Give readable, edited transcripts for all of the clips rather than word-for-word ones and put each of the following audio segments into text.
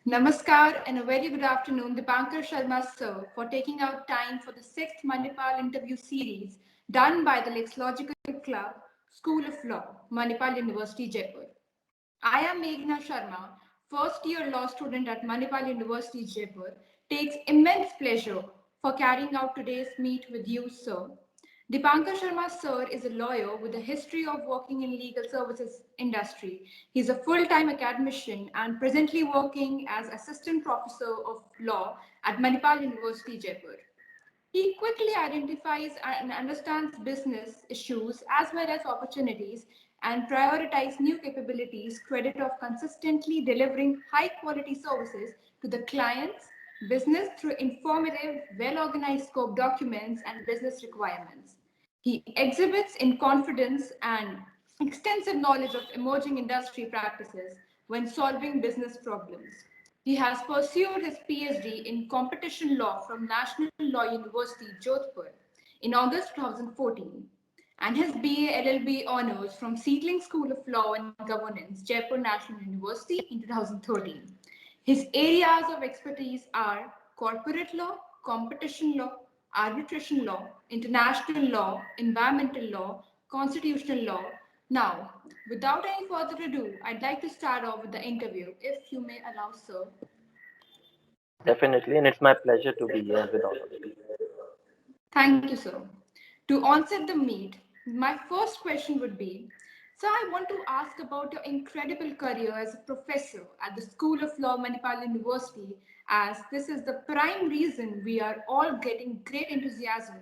Namaskar and a very good afternoon, Dipankar Sharma sir, for taking out time for the sixth Manipal interview series done by the Lexological Club, School of Law, Manipal University, Jaipur. I am Meghna Sharma, first year law student at Manipal University, Jaipur, takes immense pleasure for carrying out today's meet with you, sir. Dipankar Sharma sir is a lawyer with a history of working in legal services industry. He's a full-time academician and presently working as assistant professor of law at Manipal University, Jaipur. He quickly identifies and understands business issues as well as opportunities and prioritizes new capabilities credit of consistently delivering high quality services to the clients business through informative well organized scope documents and business requirements. He exhibits in confidence and extensive knowledge of emerging industry practices when solving business problems. He has pursued his PhD in competition law from National Law University, Jodhpur, in August 2014, and his BA LLB honors from Seedling School of Law and Governance, Jaipur National University, in 2013. His areas of expertise are corporate law, competition law, arbitration law, international law, environmental law, constitutional law. Now, without any further ado, I'd like to start off with the interview, if you may allow, sir. Definitely, and it's my pleasure to be here with all of you. Thank you, sir. To onset the meet, my first question would be, so I want to ask about your incredible career as a professor at the School of Law, Manipal University, as this is the prime reason we are all getting great enthusiasm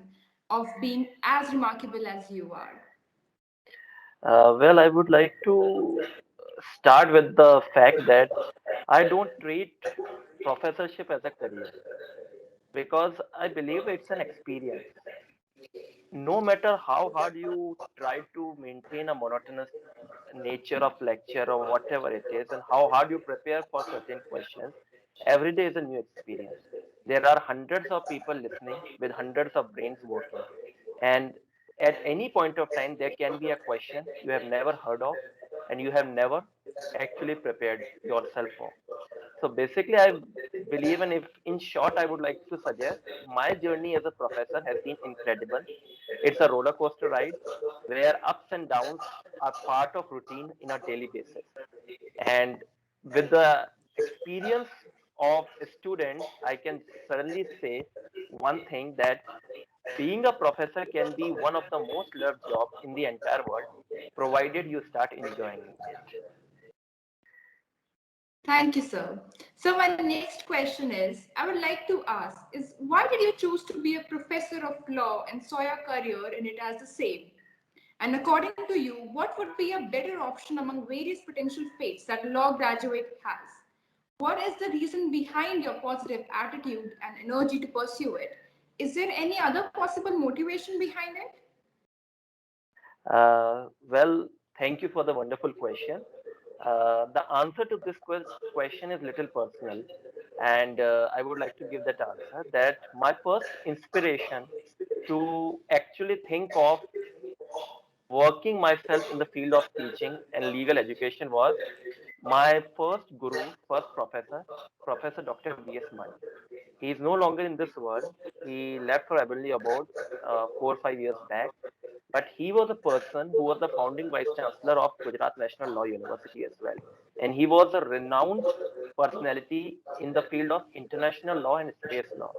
of being as remarkable as you are. Well, I would like to start with the fact that I don't treat professorship as a career because I believe it's an experience. No matter how hard you try to maintain a monotonous nature of lecture or whatever it is, and how hard you prepare for certain questions, every day is a new experience. There are hundreds of people listening with hundreds of brains working. And at any point of time, there can be a question you have never heard of and you have never actually prepared yourself for. So basically, I believe, and if in short, I would like to suggest my journey as a professor has been incredible. It's a roller coaster ride where ups and downs are part of routine in a daily basis. And with the experience of a student, I can certainly say one thing that being a professor can be one of the most loved jobs in the entire world, provided you start enjoying it. Thank you, sir. So my next question is, I would like to ask, is why did you choose to be a professor of law and saw your career in it as the same? And according to you, what would be a better option among various potential fates that a law graduate has? What is the reason behind your positive attitude and energy to pursue it? Is there any other possible motivation behind it? Well, thank you for the wonderful question. The answer to this question is little personal, and I would like to give that answer. That my first inspiration to actually think of working myself in the field of teaching and legal education was my first guru, first professor, Professor Dr. V.S. Mani. He is no longer in this world. He left for Heavenly Abode 4 or 5 years back. But he was a person who was the founding vice chancellor of Gujarat National Law University as well. And he was a renowned personality in the field of international law and space law.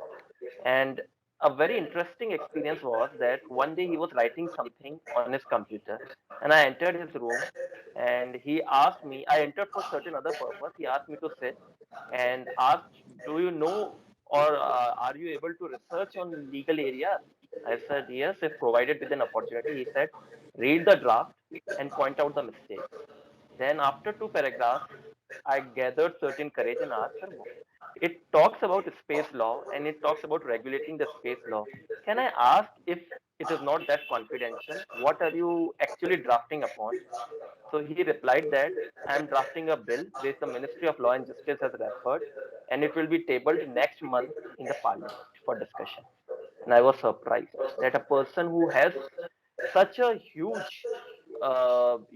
And a very interesting experience was that one day he was writing something on his computer, and I entered his room, and he asked me. I entered for certain other purpose. He asked me to sit and asked, "Do you know or are you able to research on legal areas?" I said, "Yes, if provided with an opportunity." He said, "Read the draft and point out the mistakes." Then, after two paragraphs, I gathered certain courage and asked, "Sir, it talks about space law and it talks about regulating the space law. Can I ask if it is not that confidential? What are you actually drafting upon?" So he replied that I am drafting a bill which the Ministry of Law and Justice has referred, and it will be tabled next month in the Parliament for discussion. And I was surprised that a person who has such a huge,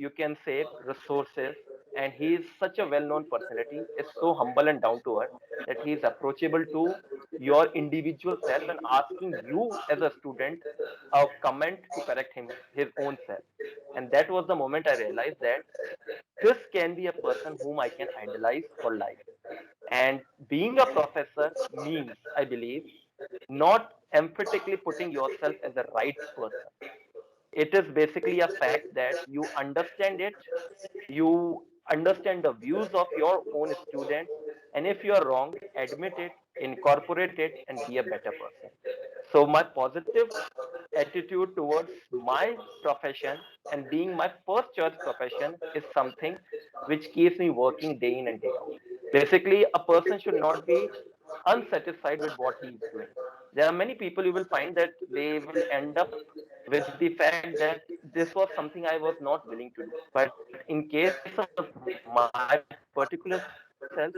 you can say, resources and he is such a well-known personality, is so humble and down to earth that he is approachable to your individual self and asking you as a student a comment to correct his own self. And that was the moment I realized that this can be a person whom I can idolize for life. And being a professor means, I believe, not emphatically putting yourself as the right person. It is basically a fact that you understand it, you understand the views of your own students, and if you are wrong, admit it, incorporate it, and be a better person. So, my positive attitude towards my profession and being my first choice profession is something which keeps me working day in and day out. Basically, a person should not be unsatisfied with what he is doing. There are many people you will find that they will end up with the fact that this was something I was not willing to do. But in case of my particular self,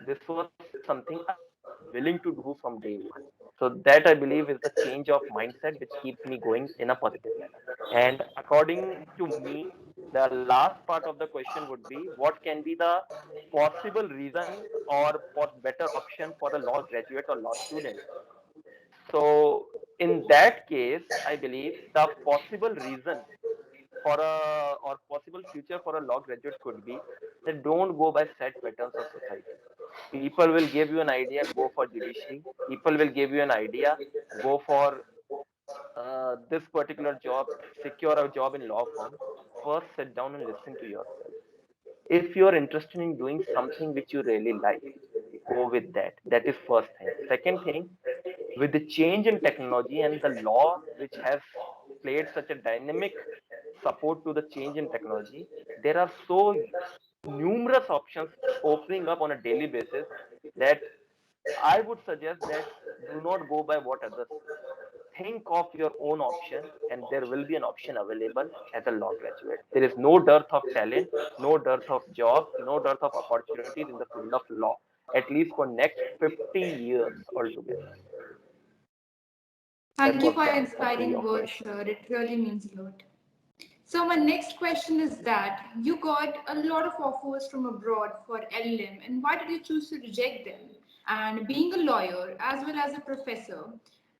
this was something I was willing to do from day one. So that I believe is the change of mindset which keeps me going in a positive manner. And according to me, the last part of the question would be what can be the possible reason or better option for a law graduate or law student. So in that case, I believe the possible reason for a or possible future for a law graduate could be that don't go by set patterns of society. People will give you an idea, go for judiciary. People will give you an idea, go for this particular job, secure a job in law firm. First, sit down and listen to yourself. If you're interested in doing something which you really like, go with that. That is first thing. Second thing, with the change in technology and the law which has played such a dynamic support to the change in technology, there are so numerous options opening up on a daily basis that I would suggest that do not go by what others say. Think of your own option, and there will be an option available as a law graduate. There is no dearth of talent, no dearth of jobs, no dearth of opportunities in the field of law, at least for next 50 years altogether. That Thank you was for the your answer to inspiring your words, question. sir. It really means a lot. So my next question is that you got a lot of offers from abroad for LLM, and why did you choose to reject them? And being a lawyer as well as a professor,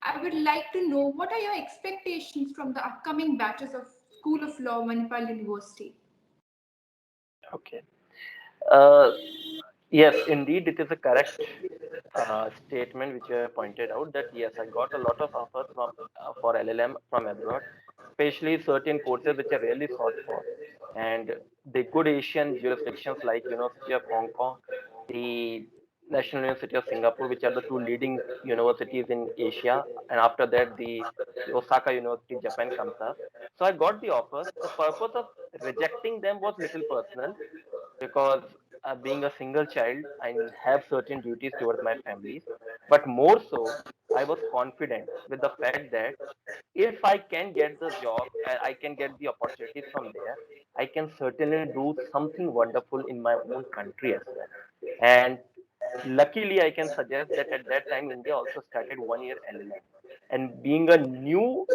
I would like to know what are your expectations from the upcoming batches of School of Law, Manipal University? Okay. Uh, yes, indeed, it is a correct statement which you have pointed out that yes, I got a lot of offers from for LLM from abroad, especially certain courses which are really sought for, and the good Asian jurisdictions like University of Hong Kong, the National University of Singapore, which are the two leading universities in Asia, and after that the Osaka University, Japan comes up. So I got the offers. The purpose of rejecting them was little personal because being a single child, I have certain duties towards my families. But more so, I was confident with the fact that if I can get the job and I can get the opportunities from there, I can certainly do something wonderful in my own country as well. And luckily, I can suggest that at that time, India also started 1 year LLM. And being a new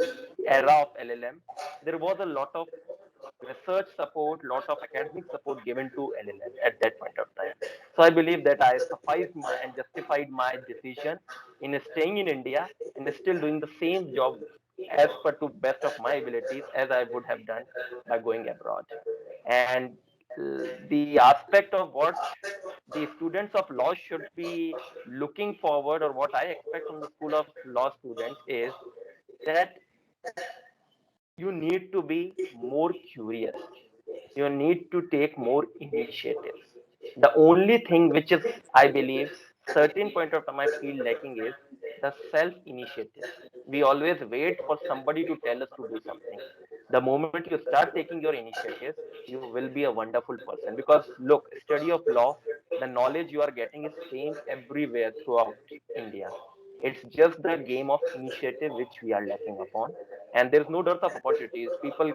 era of LLM, there was a lot of research support, lot of academic support given to LLM at that point of time. So I believe that I sufficed my and justified my decision in staying in India and still doing the same job as per to best of my abilities as I would have done by going abroad. And the aspect of what the students of law should be looking forward or what I expect from the school of law students is that you need to be more curious. You need to take more initiatives. The only thing which is, I believe, certain point of time I feel lacking is the self initiative. We always wait for somebody to tell us to do something. The moment you start taking your initiatives, you will be a wonderful person. Because look, study of law, the knowledge you are getting is same everywhere throughout India. It's just the game of initiative which we are lacking upon, and there is no dearth of opportunities. People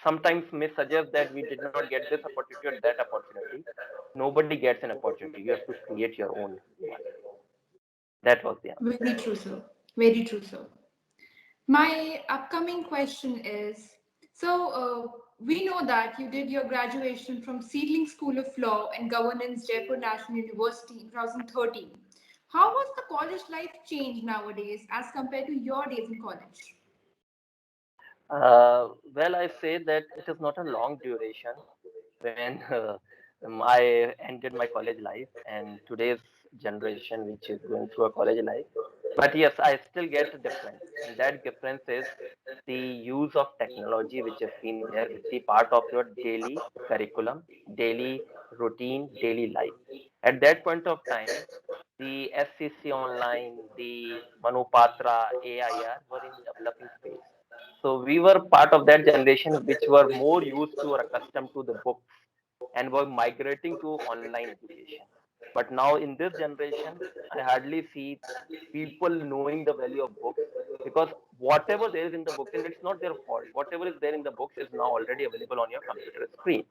sometimes may suggest that we did not get this opportunity or that opportunity. Nobody gets an opportunity. You have to create your own one. That was the answer. Very true, sir. Very true, sir. My upcoming question is so, We know that you did your graduation from Seedling School of Law and Governance, Jaipur National University in 2013. How was the college life changed nowadays as compared to your days in college? Well, I say that it is not a long duration when I ended my college life and today's generation, which is going through a college life. But yes, I still get a difference, and that difference is the use of technology, which has been there, which is part of your daily curriculum, daily routine, daily life. At that point of time, the SCC Online, the Manupatra, AIR were in developing phase. So we were part of that generation which were more used to or accustomed to the books and were migrating to online education. But now in this generation, I hardly see people knowing the value of books because whatever there is in the books, and it's not their fault, whatever is there in the books is now already available on your computer screen.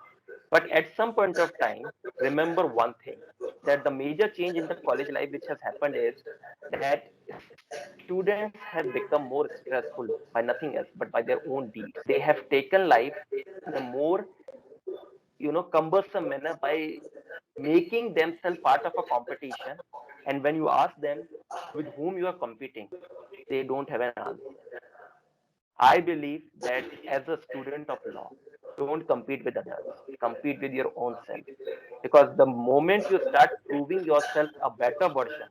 But at some point of time, remember one thing that the major change in the college life which has happened is that students have become more stressful by nothing else but by their own deeds. They have taken life in a more cumbersome manner by making themselves part of a competition. And when you ask them with whom you are competing, they don't have an answer. I believe that as a student of law, don't compete with others, compete with your own self. Because the moment you start proving yourself a better version,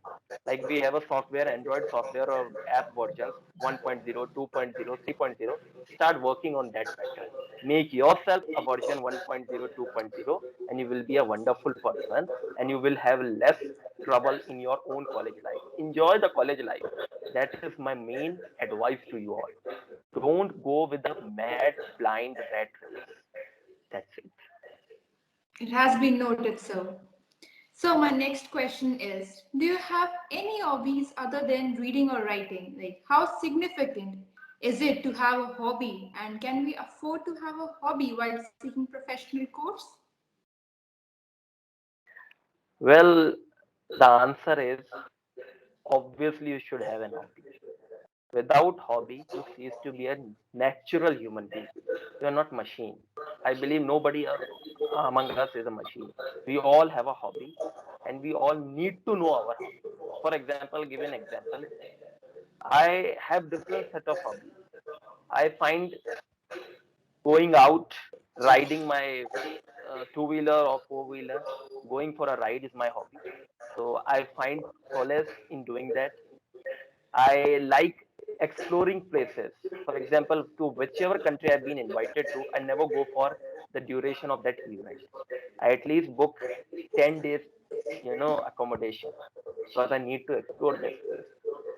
like we have a software, Android software or app versions 1.0, 2.0, 3.0, start working on that better. Make yourself a version 1.0, 2.0, and you will be a wonderful person and you will have less trouble in your own college life. Enjoy the college life. That is my main advice to you all. Don't go with the mad, blind rat race. That's it. It has been noted, sir. So my next question is, do you have any hobbies other than reading or writing? Like how significant is it to have a hobby and can we afford to have a hobby while seeking professional course? Well, the answer is obviously you should have an hobby. Without hobby, you cease to be a natural human being. You are not machine. I believe nobody among us is a machine. We all have a hobby, and we all need to know our hobby. For example, give an example. I have different set of hobbies. I find going out, riding my two-wheeler or four-wheeler, going for a ride is my hobby. So I find solace in doing that. I like exploring places. For example, to whichever country I've been invited to, I never go for the duration of that event. I at least book 10 days, accommodation because I need to explore that place.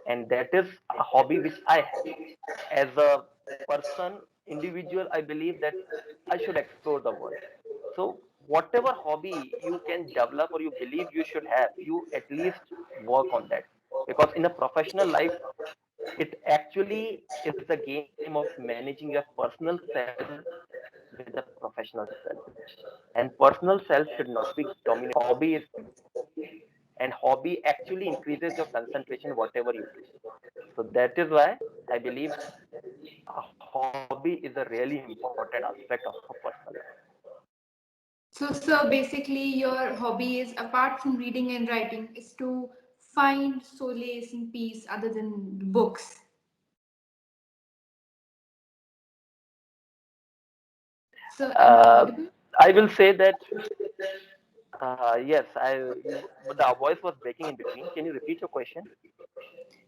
And that is a hobby which I have. As a person, individual, I believe that I should explore the world. So whatever hobby you can develop or you believe you should have, you at least work on that. Because in a professional life, it actually is a game of managing your personal self with a professional self. And personal self should not be dominated by hobby is important. And hobby actually increases your concentration, whatever you do. So that is why I believe a hobby is a really important aspect of a personal life. So, sir, basically, your hobby is apart from reading and writing, is to find solace and peace other than books. So, am I Uh, audible? I will say that yes, but the voice was breaking in between. Can you repeat your question?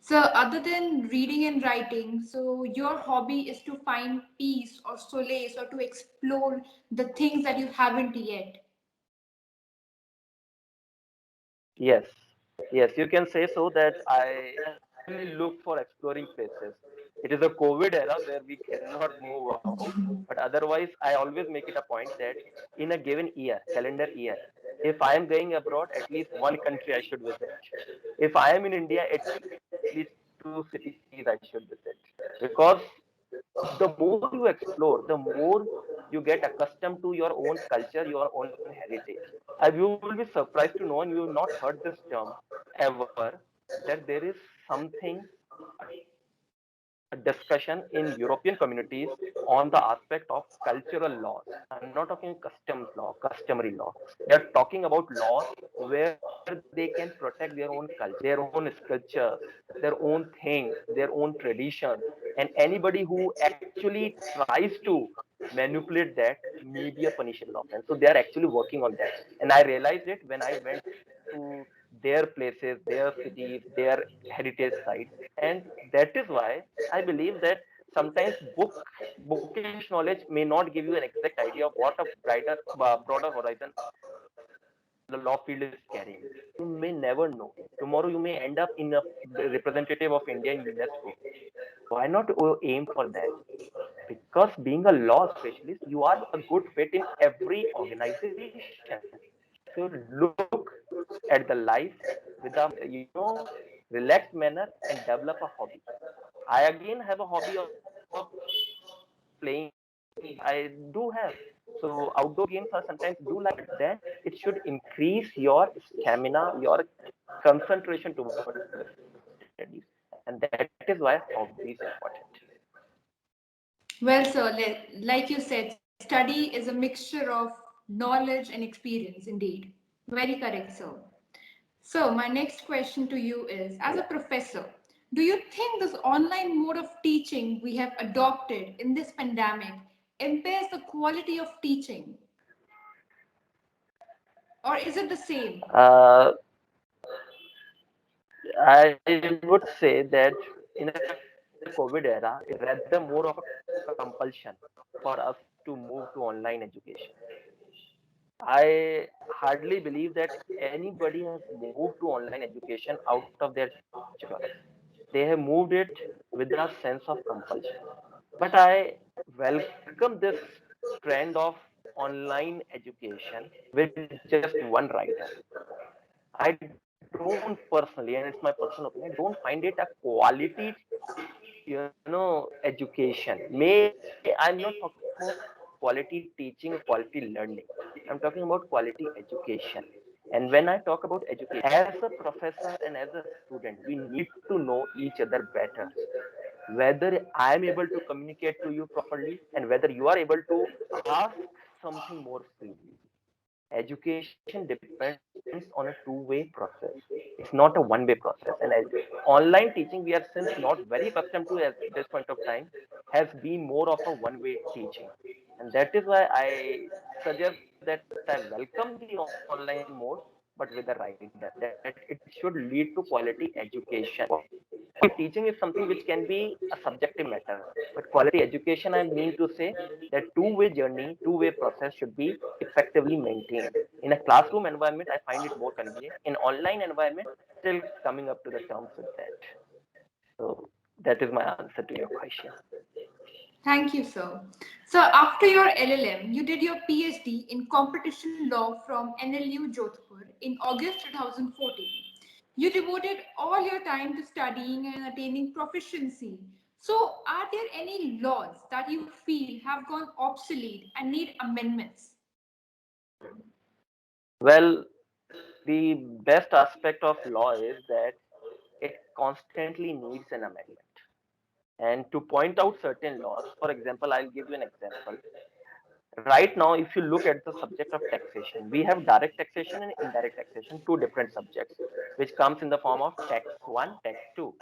So, other than reading and writing, so your hobby is to find peace or solace or to explore the things that you haven't yet. Yes, yes, you can say so that I actually look for exploring places. It is a COVID era where we cannot move out, but otherwise, I always make it a point that in a given year, calendar year, if I am going abroad, at least one country I should visit. If I am in India, at least two cities I should visit. Because the more you explore, the more you get accustomed to your own culture, your own heritage. You will be surprised to know, and you have not heard this term ever, that there is something, a term called a discussion in European communities on the aspect of cultural laws. I'm not talking customs law, customary law. They're talking about laws where they can protect their own culture, their own sculptures, their own things, their own traditions. And anybody who actually tries to manipulate that may be a punishable offense. So they are actually working on that. And I realized it when I went to their places, their cities, their heritage sites. And that is why I believe that sometimes bookish knowledge may not give you an exact idea of what a broader horizon the law field is carrying. You may never know. Tomorrow you may end up in a representative of India in UNESCO. Why not aim for that? Because being a law specialist, you are a good fit in every organization. So look at the life with a relaxed manner and develop a hobby. I again have a hobby of playing. I do have. So outdoor games are sometimes do like, but then it should increase your stamina, your concentration towards the studies, and that is why hobby is important. Well, sir, like you said, study is a mixture of knowledge and experience, indeed. Very correct, sir. So, my next question to you is, as a professor, do you think this online mode of teaching we have adopted in this pandemic impairs the quality of teaching, or is it the same? Uh, I would say that in a COVID era, it's rather more of a compulsion for us to move to online education. I hardly believe that anybody has moved to online education out of their choice. They have moved it with a sense of compulsion. But I welcome this trend of online education with just one rider. I don't personally, and it's my personal opinion, I don't find it a quality, education. May I'm not talking about quality teaching or quality learning. I'm talking about quality education. And when I talk about education, as a professor and as a student, we need to know each other better. Whether I am able to communicate to you properly and whether you are able to ask something more freely. Education depends on a two-way process. It's not a one-way process. And as online teaching, we are since not very accustomed to at this point of time, has been more of a one-way teaching. And that is why I suggest that I welcome the online mode, but with the rider, that it should lead to quality education. Quality teaching is something which can be a subjective matter, but quality education, I mean to say that two-way journey, two-way process should be effectively maintained. In a classroom environment, I find it more convenient. In online environment, still coming up to the terms with that. So that is my answer to your question. Thank you, sir. So, after your LLM, you did your PhD in competition law from NLU Jodhpur in August 2014. You devoted all your time to studying and attaining proficiency. So, are there any laws that you feel have gone obsolete and need amendments? Well, the best aspect of law is that it constantly needs an amendment. And to point out certain laws, for example, I'll give you an example. Right now, if you look at the subject of taxation, we have direct taxation and indirect taxation, two different subjects, which comes in the form of tax 1, tax 2.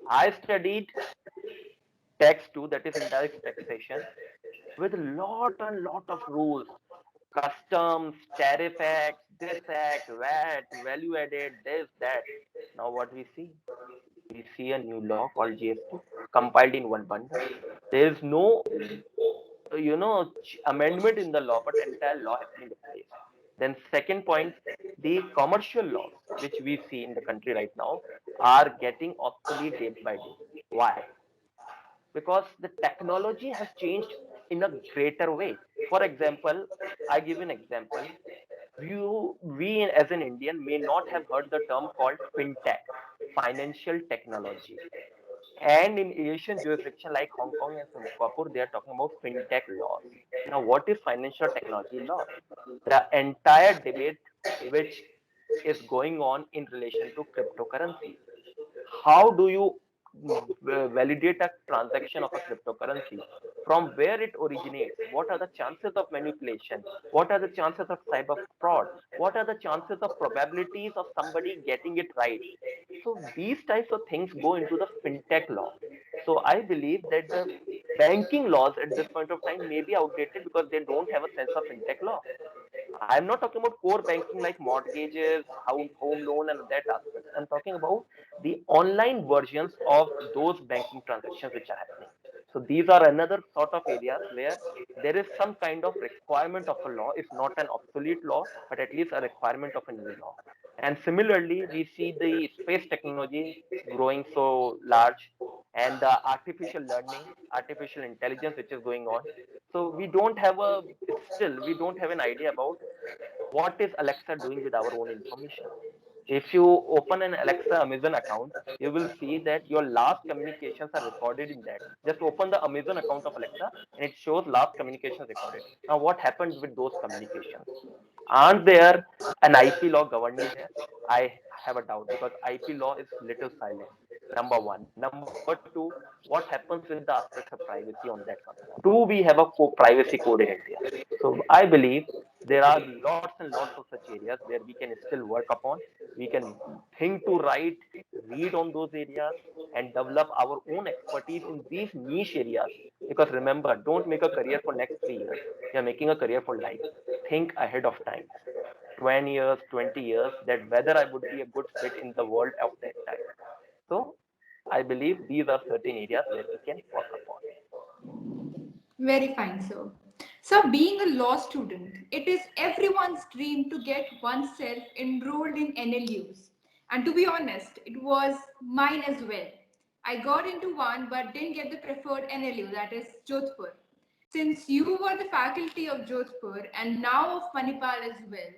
I studied tax 2, that is indirect taxation, with a lot and lot of rules, customs, tariff acts, this act, VAT, value added, this, that. Now what we see a new law called GST compiled in one bundle. There is no, amendment in the law, but entire law has been replaced. Then second point, the commercial laws, which we see in the country right now, are getting obsolete day by day. Why? Because the technology has changed in a greater way. For example, I give an example. We as an Indian may not have heard the term called fintech, financial technology. And in Asian jurisdiction like Hong Kong and Singapore, they are talking about fintech laws. Now, what is financial technology law? The entire debate which is going on in relation to cryptocurrency. How do you validate a transaction of a cryptocurrency, from where it originates, what are the chances of manipulation, what are the chances of cyber fraud, what are the chances of probabilities of somebody getting it right. So these types of things go into the fintech law. So I believe that the banking laws at this point of time may be outdated because they don't have a sense of fintech law. I'm not talking about core banking like mortgages, home loan, and that aspect. I'm talking about the online versions of those banking transactions which are happening. So these are another sort of areas where there is some kind of requirement of a law. It's not an obsolete law, but at least a requirement of a new law. And similarly, we see the space technology growing so large, and the artificial learning, artificial intelligence which is going on. So we don't have an idea about what is Alexa doing with our own information. If you open an Alexa Amazon account, you will see that your last communications are recorded in that. Just open the Amazon account of Alexa and it shows last communications recorded. Now, what happened with those communications? Aren't there an IP law governing there? I have a doubt because IP law is little silent. Number one. Number two, what happens with the aspects of privacy on that one? Do we have a privacy code in India? So I believe there are lots and lots of such areas where we can still work upon. We can think to write, read on those areas, and develop our own expertise in these niche areas. Because remember, don't make a career for next 3 years. You're making a career for life. Think ahead of time. 20 years, 20 years, that whether I would be a good fit in the world of that time. So I believe these are certain areas where we can work upon. Very fine, sir. So, being a law student, it is everyone's dream to get oneself enrolled in NLUs. And to be honest, it was mine as well. I got into one but didn't get the preferred NLU, that is Jodhpur. Since you were the faculty of Jodhpur and now of Manipal as well,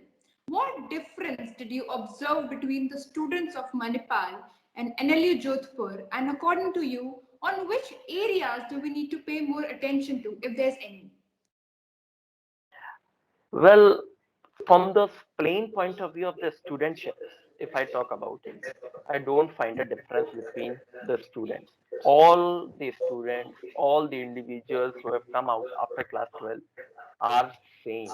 what difference did you observe between the students of Manipal and NLU Jodhpur? And according to you, on which areas do we need to pay more attention to, if there's any? Well, from the plain point of view of the studentships, if I talk about it, I don't find a difference between the students. All the students, all the individuals who have come out after class 12 are same.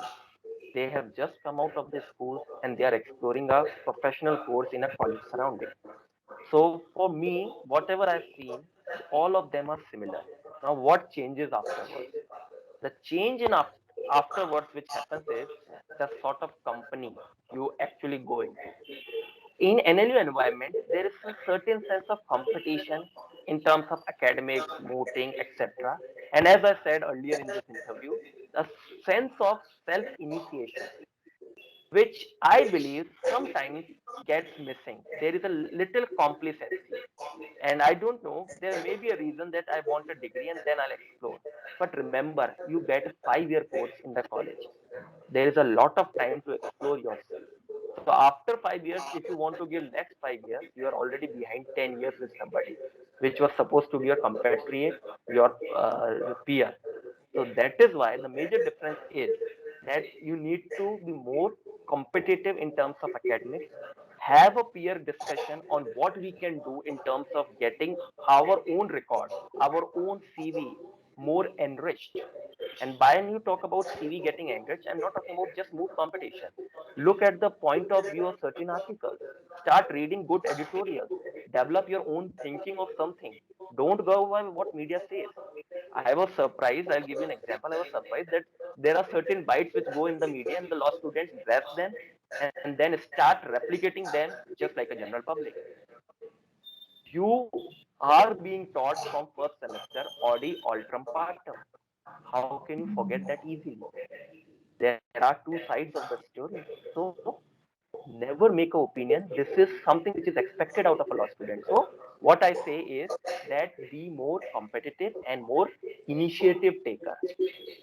They have just come out of the schools and they are exploring a professional course in a college surrounding. So for me, whatever I've seen, all of them are similar. Now, what changes afterwards? The change in afterwards, which happens is the sort of company you actually go into. In NLU environment, there is a certain sense of competition in terms of academics, voting, etc. And as I said earlier in this interview, a sense of self-initiation, which I believe sometimes gets missing. There is a little complacency. And I don't know, there may be a reason that I want a degree and then I'll explore. But remember, you get a 5 year course in the college. There is a lot of time to explore yourself. So after 5 years, if you want to give next 5 years, you are already behind 10 years with somebody, which was supposed to be your compatriot, your peer. So that is why the major difference is that you need to be more competitive in terms of academics, have a peer discussion on what we can do in terms of getting our own records, our own CV more enriched. And by when you talk about CV getting enriched, I'm not talking about just smooth competition. Look at the point of view of certain articles. Start reading good editorials. Develop your own thinking of something. Don't go by what media says. I was surprised. I'll give you an example. I was surprised that there are certain bytes which go in the media and the law students grasp them and then start replicating them just like a general public. You are being taught from first semester Audi Altrum Partum. How can you forget that easily? There are two sides of the story. So never make an opinion. This is something which is expected out of a law student. So what I say is that be more competitive and more initiative taker.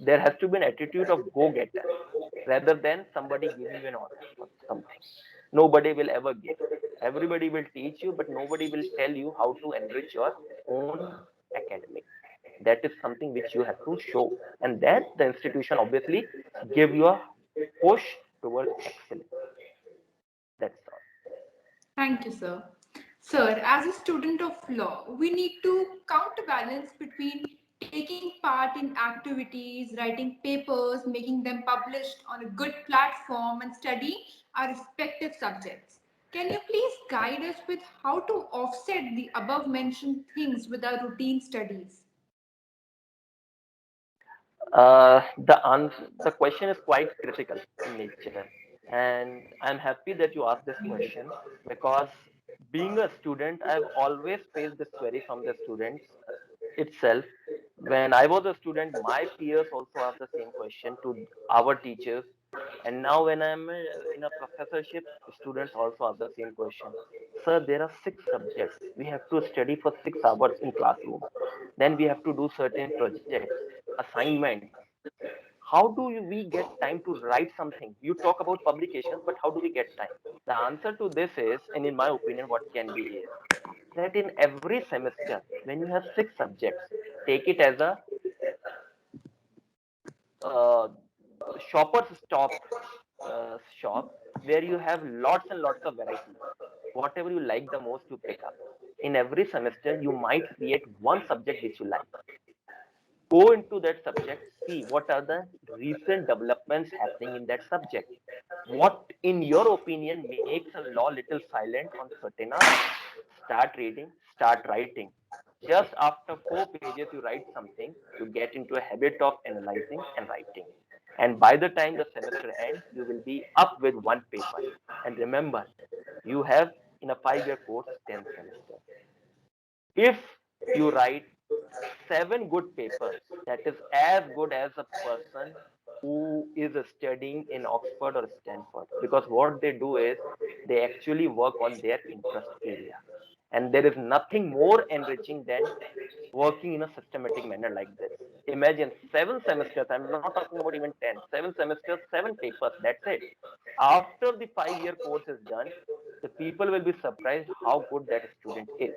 There has to be an attitude of go-getter rather than somebody giving you an order for something. Nobody will ever give. Everybody will teach you, but nobody will tell you how to enrich your own academic. That is something which you have to show, and then the institution obviously give you a push towards excellence. That's all. Thank you, sir. Sir, as a student of law, we need to counterbalance between taking part in activities, writing papers, making them published on a good platform, and studying our respective subjects. Can you please guide us with how to offset the above mentioned things with our routine studies? The question is quite critical in nature, and I'm happy that you asked this question because being a student, I've always faced this query from the students itself. When I was a student, my peers also asked the same question to our teachers, and now when I'm in a professorship, students also ask the same question. Sir, there are six subjects. We have to study for 6 hours in classroom. Then we have to do certain projects, assignments. How do we get time to write something? You talk about publications, but how do we get time? The answer to this is, and in my opinion, what can be is that in every semester, when you have 6 subjects, take it as a uh, shopper's shop where you have lots and lots of variety. Whatever you like the most, you pick up. In every semester, you might create one subject which you like. Go into that subject, see what are the recent developments happening in that subject. What, in your opinion, makes a law little silent on certain hours? Start reading, start writing. Just after 4 pages, you write something, you get into a habit of analyzing and writing. And by the time the semester ends, you will be up with one paper. And remember, you have in a 5 year course 10 semesters. If you write 7 good papers, that is as good as a person who is studying in Oxford or Stanford. Because what they do is they actually work on their interest area. And there is nothing more enriching than working in a systematic manner like this. Imagine 7 semesters, I'm not talking about even 10, 7 semesters, 7 papers, that's it. After the 5 year course is done, the people will be surprised how good that student is.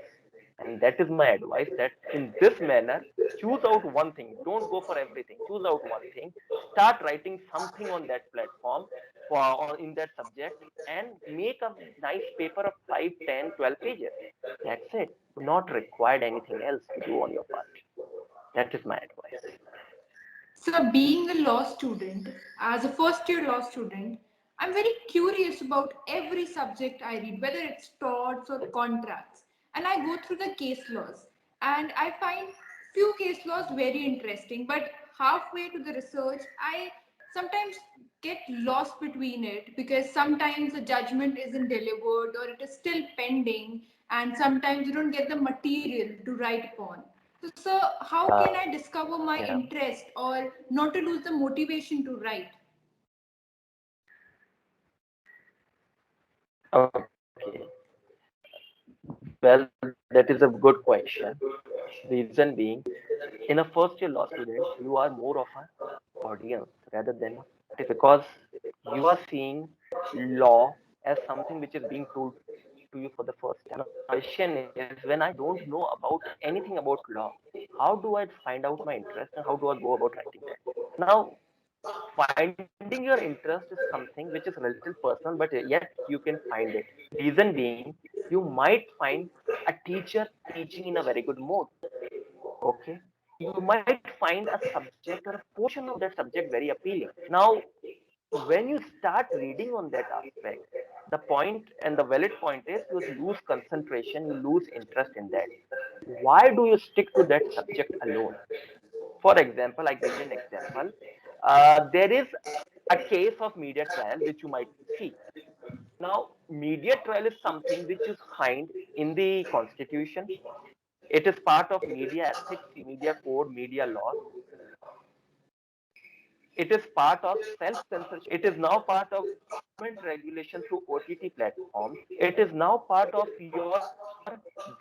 And that is my advice that in this manner, choose out one thing. Don't go for everything. Choose out one thing. Start writing something on that platform or in that subject and make a nice paper of 5, 10, 12 pages. That's it. Not required anything else to do on your part. That is my advice. So, being a law student, as a first year law student, I'm very curious about every subject I read, whether it's torts or contracts. And I go through the case laws. And I find few case laws very interesting, but halfway to the research, I sometimes get lost between it because sometimes the judgment isn't delivered or it is still pending, and sometimes you don't get the material to write upon. So, sir, how can I discover my Yeah. interest or not to lose the motivation to write? Okay. Well, that is a good question. Reason being, in a first year law student, you are more of an audience rather than a because you are seeing law as something which is being told to you for the first time. The question is, when I don't know about anything about law, how do I find out my interest and how do I go about writing that? Now, finding your interest is something which is a little personal, but yet you can find it. Reason being, you might find a teacher teaching in a very good mood. Okay. You might find a subject or a portion of that subject very appealing. Now, when you start reading on that aspect, the point and the valid point is you lose concentration, you lose interest in that. Why do you stick to that subject alone? For example, I give you an example. There is a case of media trial which you might see. Now, media trial is something which is find in the constitution. It is part of media ethics, media code, media laws. It is part of self-censorship. It is now part of government regulation through OTT platforms. It is now part of your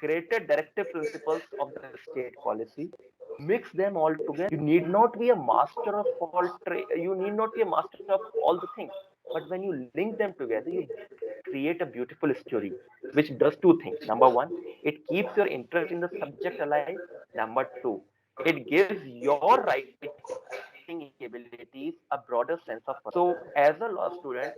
greater directive principles of the state policy. Mix them all together. You need not be a master of all you need not be a master of all the things. But when you link them together, you create a beautiful story, which does two things. Number one, it keeps your interest in the subject alive. Number two, it gives your writing writing abilities, a broader sense of purpose. So, as a law student,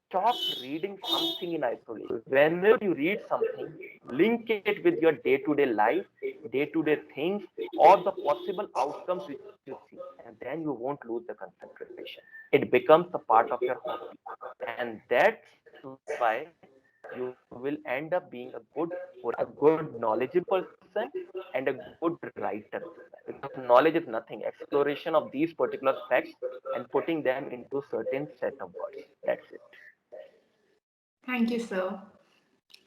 stop reading something in isolation. Whenever you read something, link it with your day-to-day life, day-to-day things, or the possible outcomes which you see, and then you won't lose the concentration. It becomes a part of your hobby, and that's why you will end up being a good knowledgeable person and a good writer, because knowledge is nothing exploration of these particular facts and putting them into certain set of words. That's it. Thank you, sir.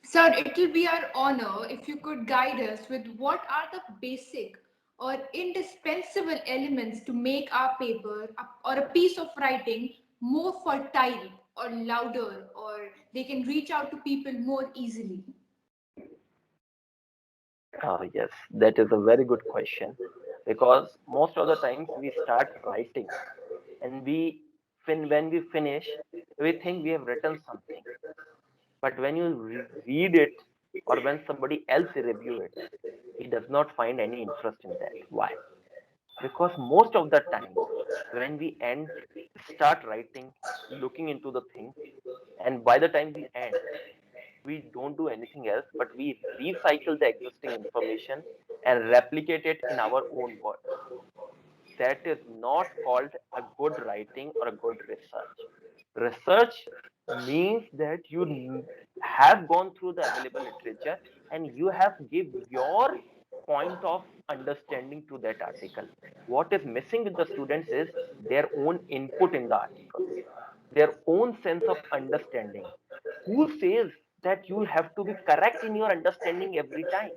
Sir, it will be our honor if you could guide us with what are the basic or indispensable elements to make our paper or a piece of writing more fertile or louder, or they can reach out to people more easily. Yes, that is a very good question, because most of the times we start writing and when we finish, we think we have written something. But when you read it, or when somebody else review it, he does not find any interest in that. Why? Because most of the times when we start writing, looking into the things, and by the time we end, we don't do anything else, but we recycle the existing information and replicate it in our own words. That is not called a good writing or a good research. Research means that you have gone through the available literature and you have give your point of understanding to that article. What is missing with the students is their own input in the articles, their own sense of understanding. Who says that you have to be correct in your understanding every time?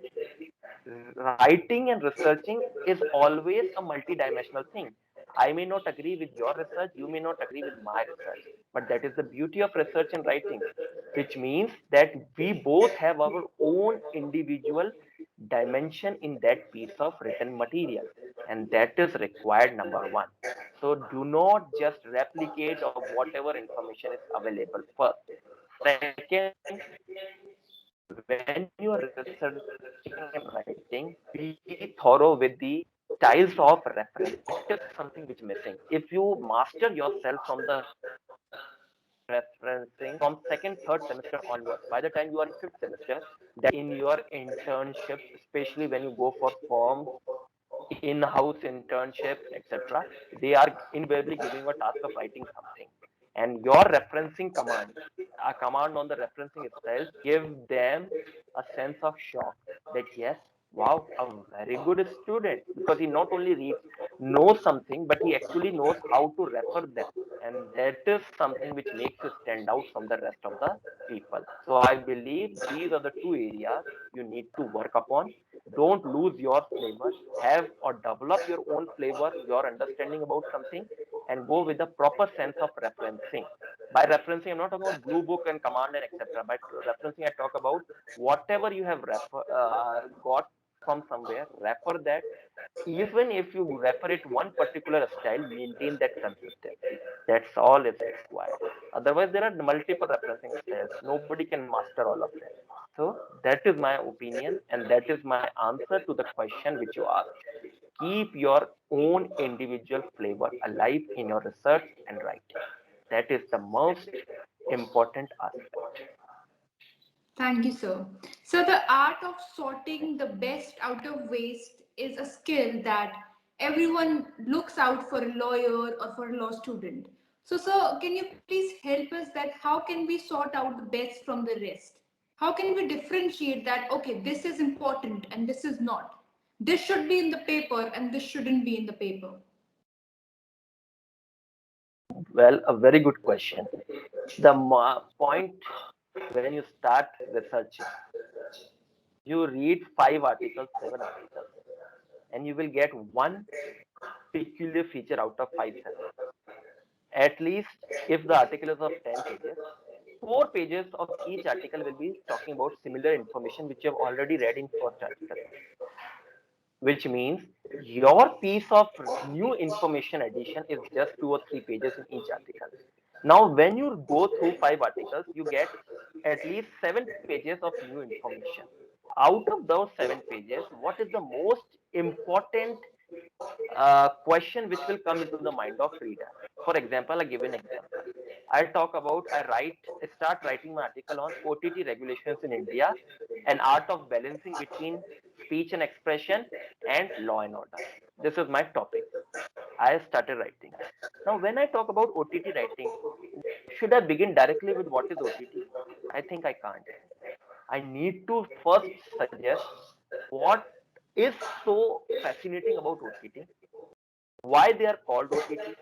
Writing and researching is always a multidimensional thing. I may not agree with your research, you may not agree with my research, but that is the beauty of research and writing, which means that we both have our own individual dimension in that piece of written material, and that is required number one. So do not just replicate of whatever information is available first. Second, when you are researching and writing, be thorough with the styles of reference. That is something which missing. If you master yourself from the referencing from second, third semester onwards, by the time you are in fifth semester, that in your internships, especially when you go for forms, in-house internships, etc., they are invariably giving a task of writing something. And your referencing command, a command on the referencing itself, give them a sense of shock that yes, wow, a very good student, because he not only reads, knows something, but he actually knows how to refer them. And that is something which makes you stand out from the rest of the people. So I believe these are the two areas you need to work upon. Don't lose your flavor, have or develop your own flavor, your understanding about something, and go with the proper sense of referencing. By referencing, I'm not talking about blue book and command and etc. By referencing, I talk about whatever you have got from somewhere, refer that. Even if you refer it one particular style, maintain that consistency. That's all is required. Otherwise, there are multiple referencing styles. Nobody can master all of them. So that is my opinion, and that is my answer to the question which you asked. Keep your own individual flavor alive in your research and writing. That is the most important aspect. Thank you, sir. So, the art of sorting the best out of waste is a skill that everyone looks out for a lawyer or for a law student. So, sir, can you please help us that how can we sort out the best from the rest? How can we differentiate that, okay, this is important and this is not? This should be in the paper and this shouldn't be in the paper. Well, a very good question. The point when you start researching, you read 5 articles, 7 articles, and you will get one peculiar feature out of 5, 7. At least if the article is of 10 pages, 4 pages of each article will be talking about similar information which you have already read in first article, which means your piece of new information addition is just 2 or 3 pages in each article. Now, when you go through 5 articles, you get at least 7 pages of new information. Out of those 7 pages, what is the most important question which will come into the mind of reader. For example, I give an example. I start writing my article on OTT regulations in India, an art of balancing between speech and expression and law and order. This is my topic. I started writing. Now, when I talk about OTT writing, should I begin directly with what is OTT? I think I can't. I need to first suggest what is so fascinating about OTT, why they are called OTT,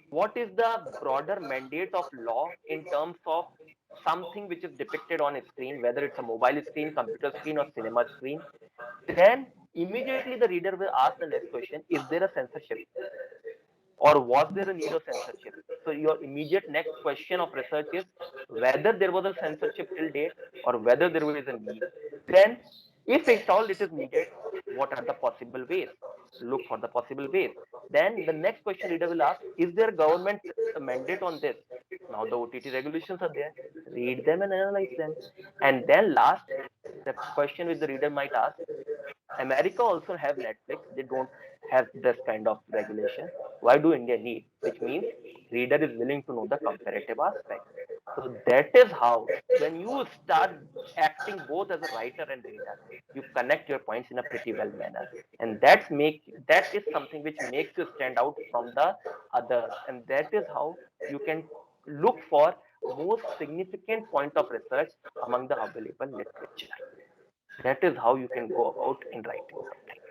what is the broader mandate of law in terms of something which is depicted on a screen, whether it's a mobile screen, computer screen, or cinema screen. Then immediately the reader will ask the next question: is there a censorship? Or was there a need of censorship? So your immediate next question of research is whether there was a censorship till date or whether there is a need. Then, if at all it is needed, what are the possible ways? Look for the possible ways. Then the next question reader will ask: is there government mandate on this? Now the OTT regulations are there. Read them and analyze them. And then last, the question which the reader might ask: America also have Netflix. They don't have this kind of regulation. Why do India need? Which means reader is willing to know the comparative aspect. So that is how, when you start acting both as a writer and reader, you connect your points in a pretty well manner, and that is something which makes you stand out from the others, and that is how you can look for most significant point of research among the available literature. That is how you can go about in writing something.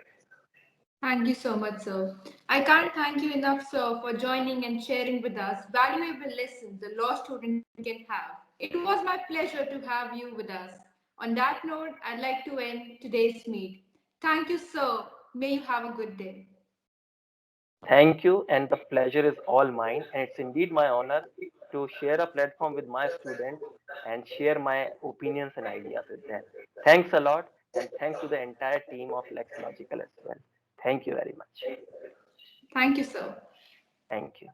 Thank you so much, sir. I can't thank you enough, sir, for joining and sharing with us valuable lessons a law student can have. It was my pleasure to have you with us. On that note, I'd like to end today's meet. Thank you, sir. May you have a good day. Thank you, and the pleasure is all mine. And it's indeed my honor to share a platform with my students and share my opinions and ideas with them. Thanks a lot, and thanks to the entire team of Lex Logical as well. Thank you very much. Thank you, sir. Thank you.